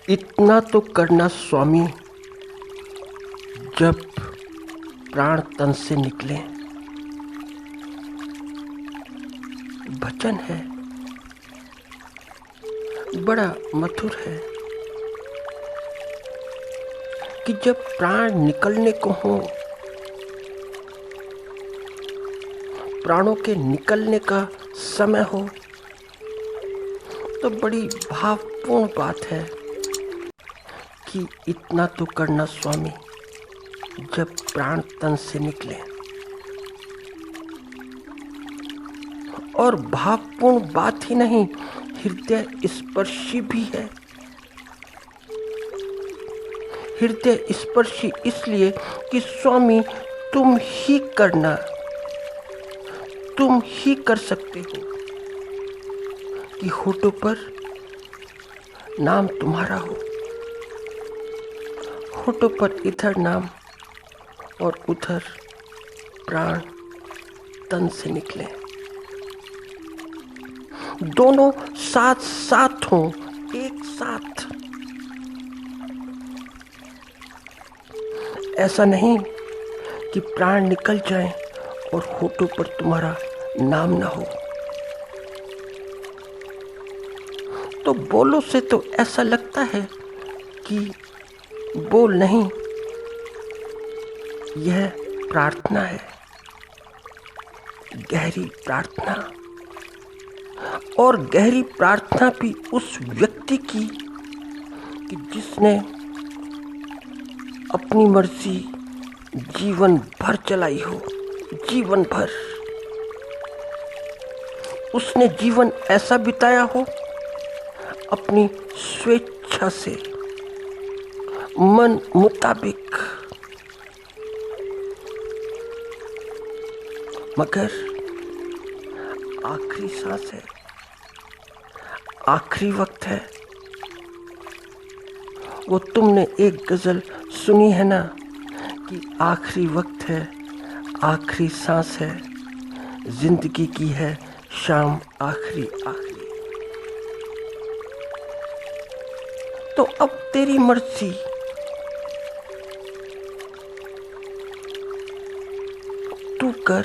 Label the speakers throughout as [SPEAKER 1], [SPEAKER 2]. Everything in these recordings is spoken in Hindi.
[SPEAKER 1] इतना तो करना स्वामी, जब प्राण तन से निकले। भजन है, बड़ा मधुर है कि जब प्राण निकलने को हो, प्राणों के निकलने का समय हो, तो बड़ी भावपूर्ण बात है कि इतना तो करना स्वामी, जब प्राण तन से निकले। और भावपूर्ण बात ही नहीं, हृदय स्पर्शी भी है। हृदय स्पर्शी इसलिए कि स्वामी तुम ही करना, तुम ही कर सकते हो कि होठों पर नाम तुम्हारा हो, होठों पर इधर नाम और उधर प्राण तन से निकले। दोनों साथ साथ हों, एक साथ। ऐसा नहीं कि प्राण निकल जाए और होठों पर तुम्हारा नाम ना हो। तो बोलो से तो ऐसा लगता है कि बोल नहीं, यह प्रार्थना है, गहरी प्रार्थना। और गहरी प्रार्थना भी उस व्यक्ति की कि जिसने अपनी मर्जी जीवन भर चलाई हो, जीवन भर उसने जीवन ऐसा बिताया हो अपनी स्वेच्छा से, मन मुताबिक, मगर आखिरी सांस है, आखिरी वक्त है। वो तुमने एक गजल सुनी है ना कि आखिरी वक्त है, आखिरी सांस है, जिंदगी की है शाम आखिरी आखिरी। तो अब तेरी मर्जी, तू कर।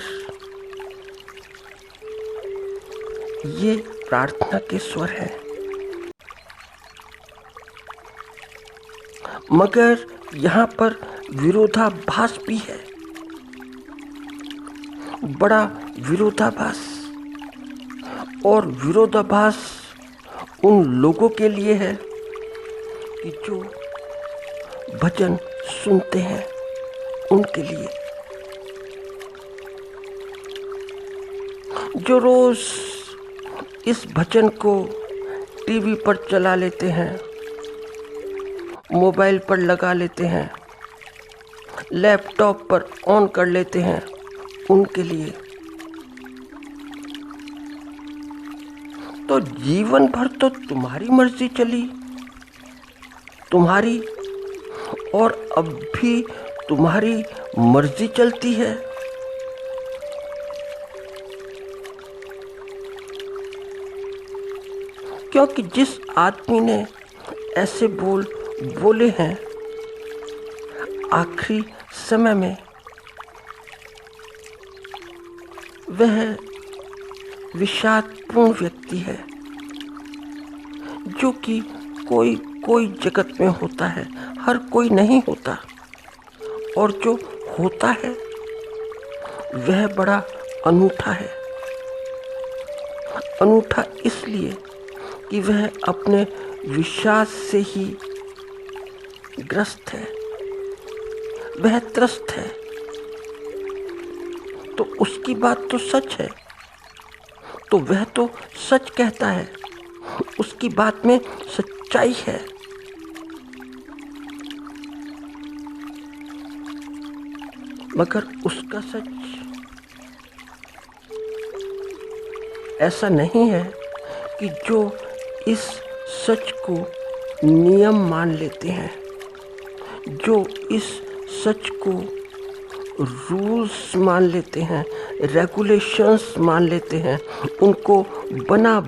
[SPEAKER 1] ये प्रार्थना के स्वर है, मगर यहाँ पर विरोधाभास भी है, बड़ा विरोधाभास। और विरोधाभास उन लोगों के लिए है कि जो भजन सुनते हैं, उनके लिए, जो रोज इस भजन को टीवी पर चला लेते हैं, मोबाइल पर लगा लेते हैं, लैपटॉप पर ऑन कर लेते हैं, उनके लिए। तो जीवन भर तो तुम्हारी मर्जी चली, तुम्हारी, और अब भी तुम्हारी मर्जी चलती है। क्योंकि जिस आदमी ने ऐसे बोले हैं आखिरी समय में, वह विषादपूर्ण व्यक्ति है, जो कि कोई जगत में होता है, हर कोई नहीं होता। और जो होता है वह बड़ा अनूठा है। अनूठा इसलिए कि वह अपने विषाद से ही ग्रस्त है, वह त्रस्त है। तो उसकी बात तो सच है, तो वह तो सच कहता है, उसकी बात में सच्चाई है। मगर उसका सच ऐसा नहीं है कि जो इस सच को नियम मान लेते हैं, जो इस सच को रूल्स मान लेते हैं, रेगुलेशंस मान लेते हैं, उनको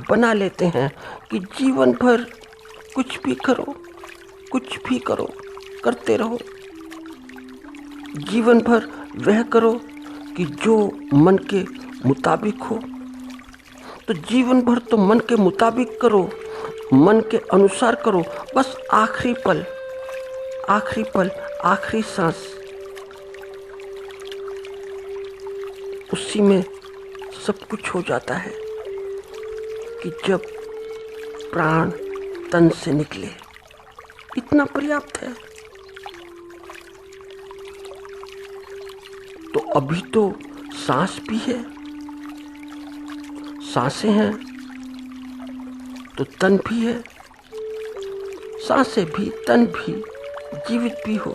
[SPEAKER 1] बना लेते हैं कि जीवन भर कुछ भी करो, कुछ भी करो, करते रहो। जीवन भर वह करो कि जो मन के मुताबिक हो। तो जीवन भर तो मन के मुताबिक करो, मन के अनुसार करो। बस आखिरी पल, आखिरी सांस, उसी में सब कुछ हो जाता है कि जब प्राण तन से निकले, इतना पर्याप्त है। तो अभी तो सांस भी है, सांसें हैं तो तन भी है, सांसें भी, तन भी, जीवित भी हो,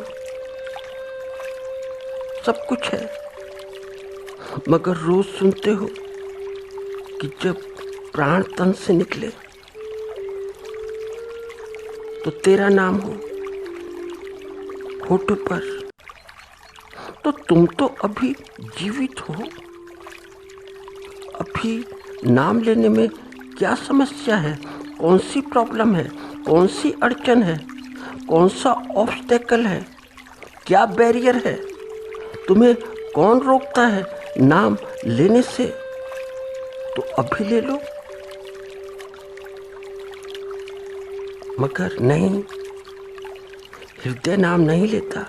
[SPEAKER 1] सब कुछ है। मगर रोज सुनते हो कि जब प्राण तन से निकले तो तेरा नाम हो होठों पर। तो तुम तो अभी जीवित हो, अभी नाम लेने में क्या समस्या है? कौन सी प्रॉब्लम है? कौन सी अड़चन है? कौन सा ऑब्स्टेकल है? क्या बैरियर है? तुम्हें कौन रोकता है नाम लेने से? तो अभी ले लो। मगर नहीं, हृदय नाम नहीं लेता।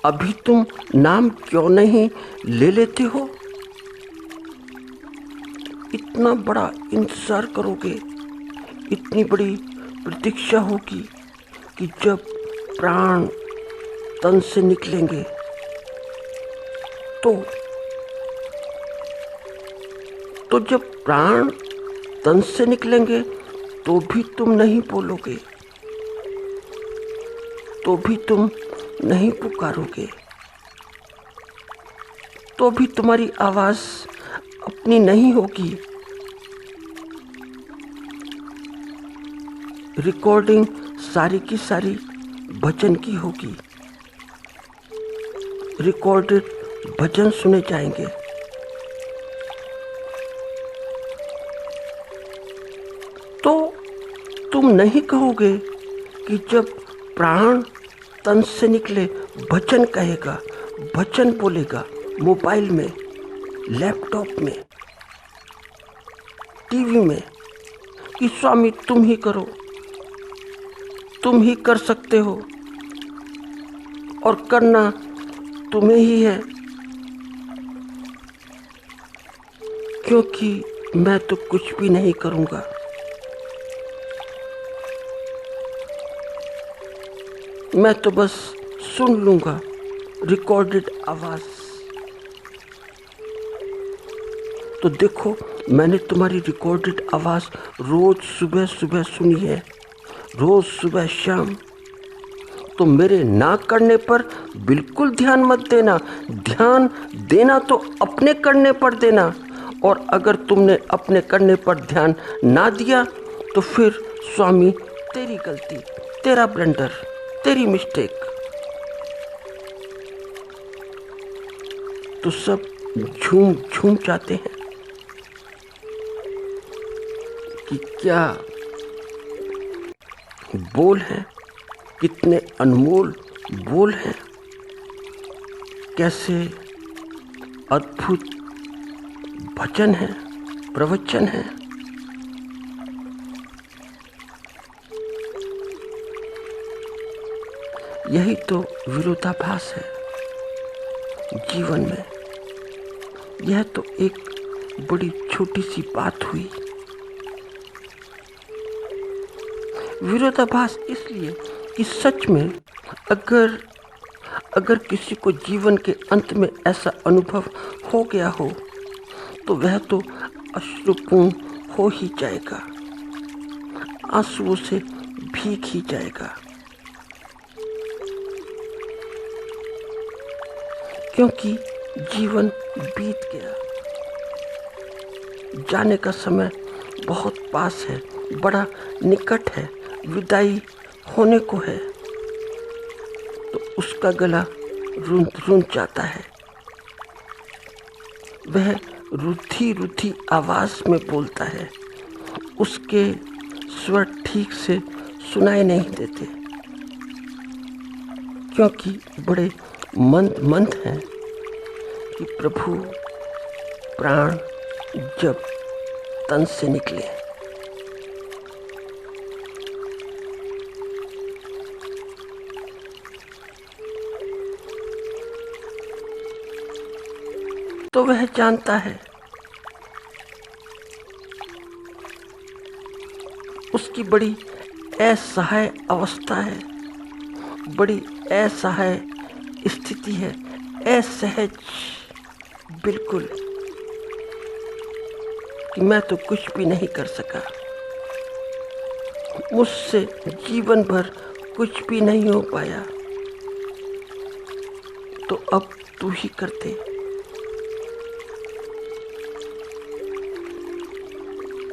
[SPEAKER 1] अभी तुम नाम क्यों नहीं ले लेते हो? इतना बड़ा इंतजार करोगे, इतनी बड़ी प्रतीक्षा होगी कि जब प्राण तन से निकलेंगे तो जब प्राण तन से निकलेंगे तो भी तुम नहीं बोलोगे, तो भी तुम नहीं पुकारोगे, तो भी तुम्हारी आवाज अपनी नहीं होगी। रिकॉर्डिंग सारी की सारी भजन की होगी, रिकॉर्डेड भजन सुने जाएंगे। तो तुम नहीं कहोगे कि जब प्राण तन से निकले भजन कहेगा, भजन बोलेगा मोबाइल में, लैपटॉप में, टीवी में कि स्वामी तुम ही करो, तुम ही कर सकते हो और करना तुम्हें ही है, क्योंकि मैं तो कुछ भी नहीं करूँगा। मैं तो बस सुन लूँगा रिकॉर्डेड आवाज़। तो देखो, मैंने तुम्हारी रिकॉर्डेड आवाज़ रोज़ सुबह सुबह सुनी है, रोज़ सुबह शाम। तो मेरे ना करने पर बिल्कुल ध्यान मत देना, ध्यान देना तो अपने करने पर देना। और अगर तुमने अपने करने पर ध्यान ना दिया तो फिर स्वामी तेरी गलती, तेरा ब्लंडर, तेरी मिस्टेक। तो सब झूम झूम जाते हैं कि क्या बोल हैं, कितने अनमोल बोल हैं, कैसे अद्भुत भजन है, प्रवचन है। यही तो विरोधाभास है जीवन में। यह तो एक बड़ी छोटी सी बात हुई। विरोधाभास इसलिए कि सच में अगर किसी को जीवन के अंत में ऐसा अनुभव हो गया हो तो वह तो अश्रुपूर्ण हो ही जाएगा, आंसुओं से भीग ही जाएगा। क्योंकि जीवन बीत गया, जाने का समय बहुत पास है, बड़ा निकट है, विदाई होने को है। तो उसका गला रुंध जाता है, वह रुथी रुथी आवाज में बोलता है। उसके स्वर ठीक से सुनाई नहीं देते क्योंकि बड़े मंद मंद हैं कि प्रभु प्राण जब तन से निकले। तो वह जानता है उसकी बड़ी असहाय अवस्था है, बड़ी असहाय स्थिति है, असहज बिल्कुल, कि मैं तो कुछ भी नहीं कर सका, मुझसे जीवन भर कुछ भी नहीं हो पाया, तो अब तू ही कर दे।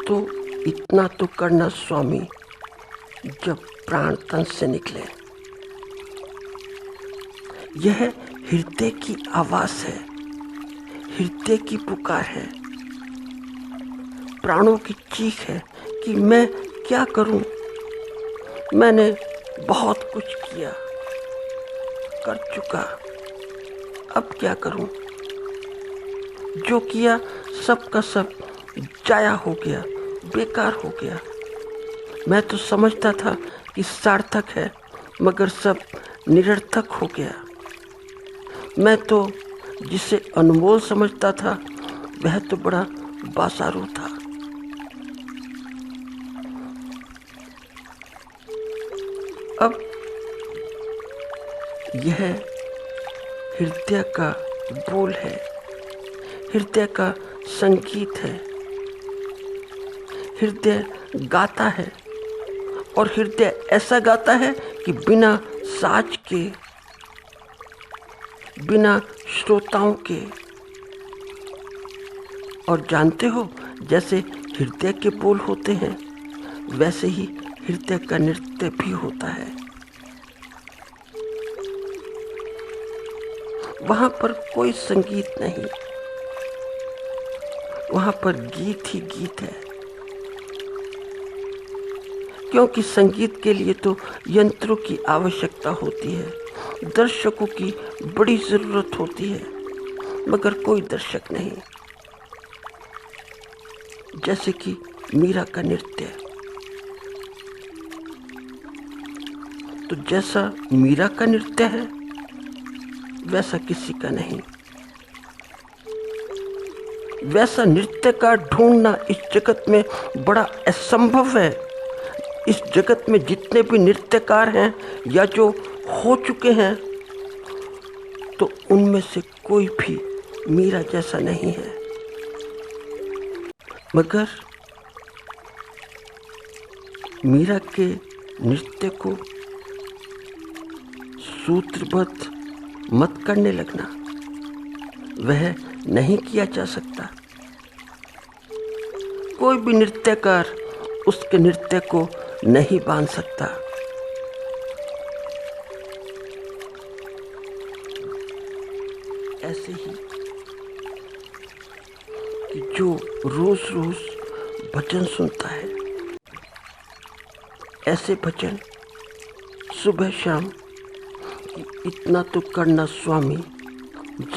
[SPEAKER 1] तो इतना तो करना स्वामी जब प्राण तन से निकले। यह हृदय की आवाज है, हृदय की पुकार है, प्राणों की चीख है कि मैं क्या करूं। मैंने बहुत कुछ किया, कर चुका, अब क्या करूं। जो किया सब का सब जाया हो गया, बेकार हो गया। मैं तो समझता था कि सार्थक है, मगर सब निरर्थक हो गया। मैं तो जिसे अनमोल समझता था वह तो बड़ा बासारू था। अब यह हृदय का बोल है, हृदय का संगीत है। हृदय गाता है और हृदय ऐसा गाता है कि बिना साज के, बिना श्रोताओं के। और जानते हो, जैसे हृदय के बोल होते हैं वैसे ही हृदय का नृत्य भी होता है। वहां पर कोई संगीत नहीं, वहां पर गीत ही गीत है, क्योंकि संगीत के लिए तो यंत्रों की आवश्यकता होती है, दर्शकों की बड़ी जरूरत होती है, मगर कोई दर्शक नहीं। जैसे कि मीरा का नृत्य, तो जैसा मीरा का नृत्य है वैसा किसी का नहीं। वैसा नृत्यकार ढूंढना इस जगत में बड़ा असंभव है। इस जगत में जितने भी नृत्यकार हैं या जो हो चुके हैं, तो उनमें से कोई भी मीरा जैसा नहीं है। मगर मीरा के नृत्य को सूत्रबद्ध मत करने लगना, वह नहीं किया जा सकता। कोई भी नृत्यकार उसके नृत्य को नहीं बांध सकता। ऐसे ही कि जो रोज रोज भजन सुनता है, ऐसे भजन सुबह शाम कि इतना तो करना स्वामी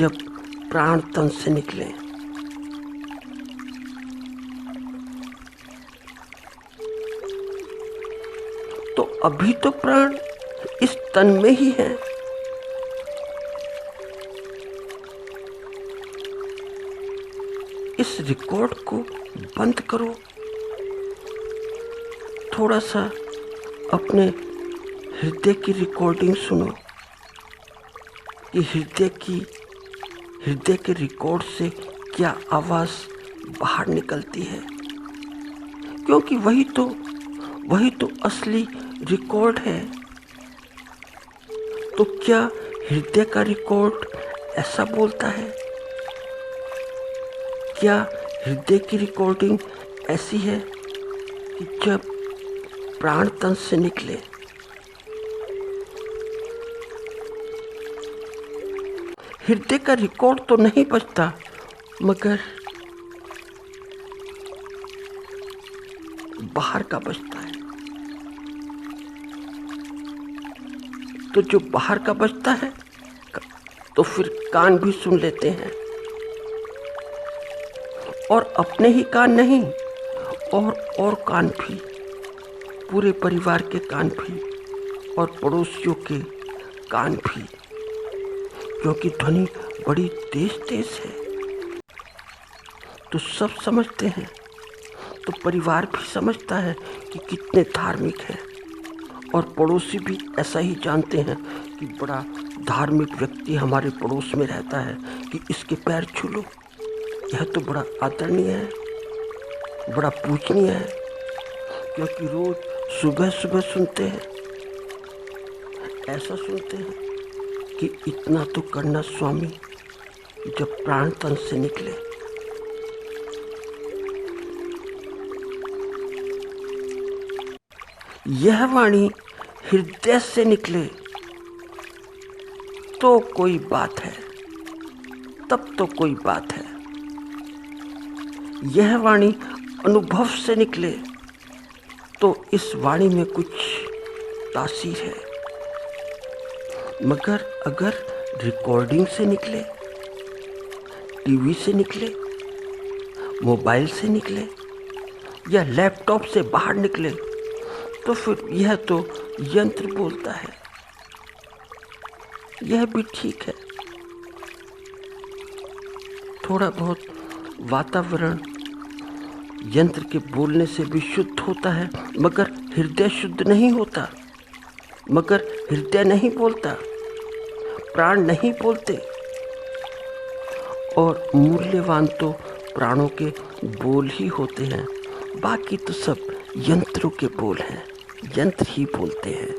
[SPEAKER 1] जब प्राण तन से निकले। तो अभी तो प्राण इस तन में ही है। इस रिकॉर्ड को बंद करो, थोड़ा सा अपने हृदय की रिकॉर्डिंग सुनो कि हृदय के रिकॉर्ड से क्या आवाज बाहर निकलती है, क्योंकि वही तो असली रिकॉर्ड है। तो क्या हृदय का रिकॉर्ड ऐसा बोलता है? क्या हृदय की रिकॉर्डिंग ऐसी है कि जब प्राण तन से निकले, हृदय का रिकॉर्ड तो नहीं बजता, मगर बाहर का बजता है। तो जो बाहर का बजता है तो फिर कान भी सुन लेते हैं, और अपने ही कान नहीं, और कान भी, पूरे परिवार के कान भी, और पड़ोसियों के कान भी, क्योंकि ध्वनि बड़ी तेज तेज है। तो सब समझते हैं, तो परिवार भी समझता है कि कितने धार्मिक हैं, और पड़ोसी भी ऐसा ही जानते हैं कि बड़ा धार्मिक व्यक्ति हमारे पड़ोस में रहता है, कि इसके पैर छू लो, यह तो बड़ा आदरणीय है, बड़ा पूजनीय है। क्योंकि रोज सुबह सुबह सुनते हैं, ऐसा सुनते हैं कि इतना तो करना स्वामी जब प्राण तन से निकले। यह वाणी हृदय से निकले तो कोई बात है, तब तो कोई बात है। यह वाणी अनुभव से निकले तो इस वाणी में कुछ तासीर है। मगर अगर रिकॉर्डिंग से निकले, टीवी से निकले, मोबाइल से निकले, या लैपटॉप से बाहर निकले, तो फिर यह तो यंत्र बोलता है। यह भी ठीक है, थोड़ा बहुत वातावरण यंत्र के बोलने से भी शुद्ध होता है, मगर हृदय शुद्ध नहीं होता। मगर हृदय नहीं बोलता, प्राण नहीं बोलते, और मूल्यवान तो प्राणों के बोल ही होते हैं। बाकी तो सब यंत्रों के बोल हैं, यंत्र ही बोलते हैं।